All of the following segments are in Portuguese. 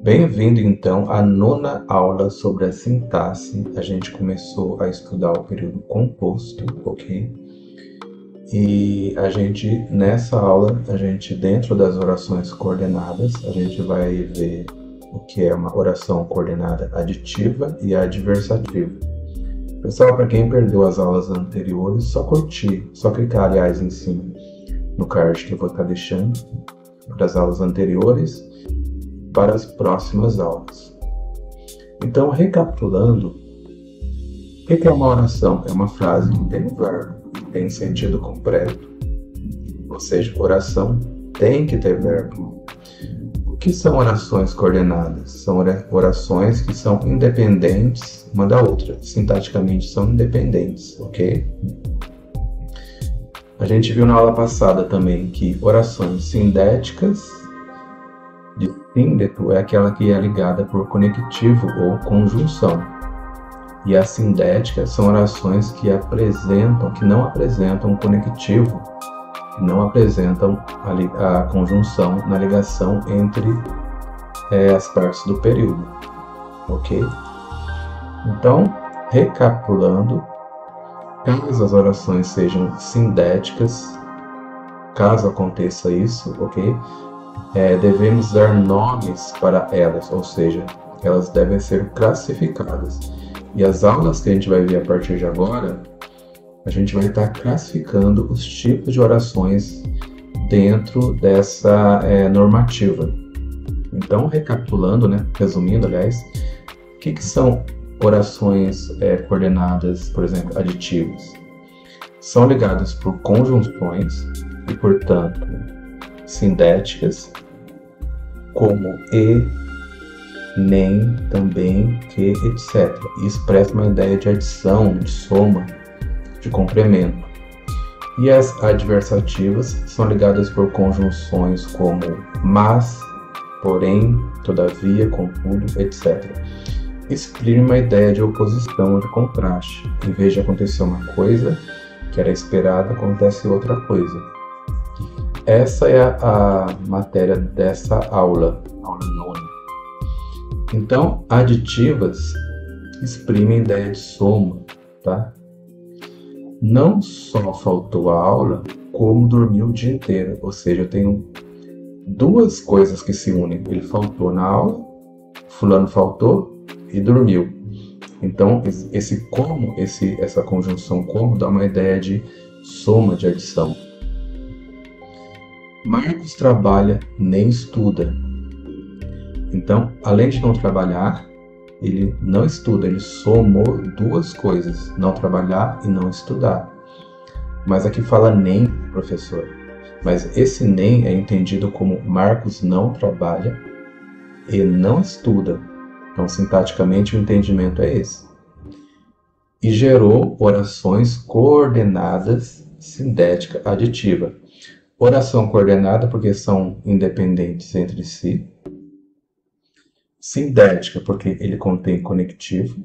Bem-vindo então à nona aula sobre a sintaxe. A gente começou a estudar o período composto, ok? E nessa aula, dentro das orações coordenadas, a gente vai ver o que é uma oração coordenada aditiva e adversativa. Pessoal, para quem perdeu as aulas anteriores, só curtir, só clicar, aliás, em cima no card que eu vou estar deixando para as aulas anteriores, para as próximas aulas. Então, recapitulando, o que é uma oração? É uma frase que tem um verbo, tem sentido completo, ou seja, oração tem que ter verbo. O que são orações coordenadas? São orações que são independentes uma da outra, sintaticamente são independentes, ok? A gente viu na aula passada também que orações sindéticas de síndeto é aquela que é ligada por conectivo ou conjunção. E as sindéticas são orações que não apresentam conectivo, que não apresentam a conjunção na ligação entre as partes do período. Ok? Então, recapitulando, caso as orações sejam sindéticas, caso aconteça isso, ok? Devemos dar nomes para elas, ou seja, elas devem ser classificadas. E as aulas que a gente vai ver a partir de agora, a gente vai estar classificando os tipos de orações dentro dessa normativa. Então, recapitulando, resumindo, aliás, o que são orações coordenadas, por exemplo, aditivas? São ligadas por conjunções e, portanto, sindéticas, como e, nem, também, que, etc. E expressa uma ideia de adição, de soma, de complemento. E as adversativas são ligadas por conjunções como mas, porém, todavia, contudo, etc. Exprime uma ideia de oposição ou de contraste. Em vez de acontecer uma coisa que era esperada, acontece outra coisa. Essa é a matéria dessa aula 9. Então, aditivas exprimem a ideia de soma, tá? Não só faltou a aula, como dormiu o dia inteiro. Ou seja, eu tenho duas coisas que se unem. Ele faltou na aula, fulano faltou e dormiu. Então, essa conjunção como dá uma ideia de soma, de adição. Marcos trabalha, nem estuda. Então, além de não trabalhar, ele não estuda, ele somou duas coisas, não trabalhar e não estudar. Mas aqui fala nem, professor. Mas esse nem é entendido como Marcos não trabalha e não estuda. Então, sintaticamente, o entendimento é esse. E gerou orações coordenadas, sindética, aditiva. Oração coordenada porque são independentes entre si. Sindética porque ele contém conectivo.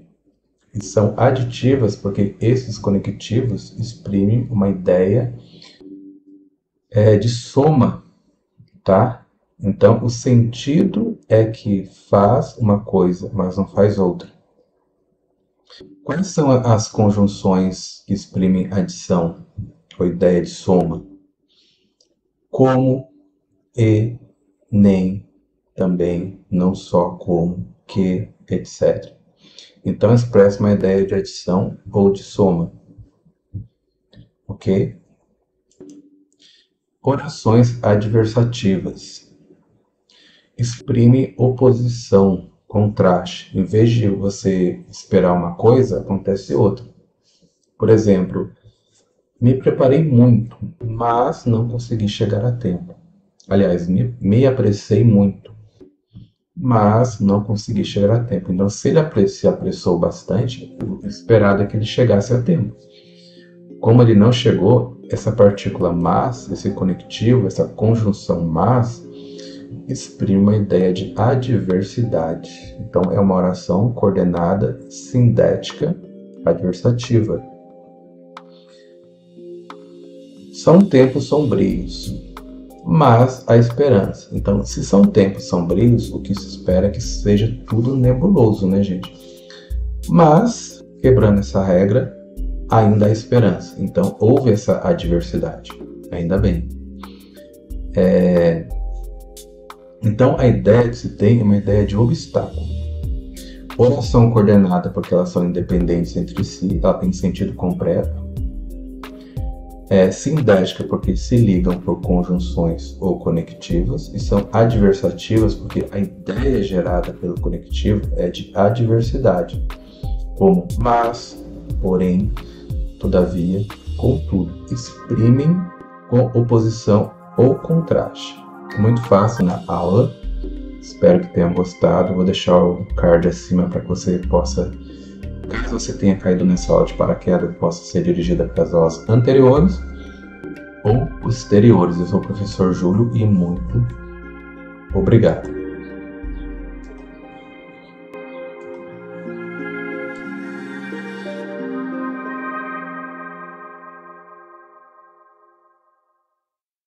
E são aditivas porque esses conectivos exprimem uma ideia de soma, tá? Então, o sentido é que faz uma coisa, mas não faz outra. Quais são as conjunções que exprimem adição, ou ideia de soma? Como, e, nem, também, não só como, que, etc. Então, expressa uma ideia de adição ou de soma. Ok? Orações adversativas. Exprime oposição, contraste. Em vez de você esperar uma coisa, acontece outra. Por exemplo, me preparei muito, mas não consegui chegar a tempo. Aliás, me apressei muito, mas não consegui chegar a tempo. Então, se ele se apressou bastante, o esperado é que ele chegasse a tempo. Como ele não chegou, essa partícula mas, esse conectivo, essa conjunção mas, exprime uma ideia de adversidade. Então, é uma oração coordenada, sindética, adversativa. São tempos sombrios. mas há esperança. Então, se são tempos sombrios, o que se espera é que seja tudo nebuloso, né, gente? Mas, quebrando essa regra, ainda há esperança. Então, houve essa adversidade. Ainda bem. Então, a ideia que se tem é uma ideia de obstáculo. Oração coordenada, porque elas são independentes entre si, ela tem sentido completo. Sindética, porque se ligam por conjunções ou conectivas, e são adversativas, porque a ideia gerada pelo conectivo é de adversidade, como mas, porém, todavia, contudo, exprimem com oposição ou contraste. Muito fácil na aula, espero que tenham gostado. Vou deixar o card acima para que você possa, caso você tenha caído nessa aula de paraquedas, possa ser dirigida para as aulas anteriores ou posteriores. Eu sou o professor Júlio e muito obrigado.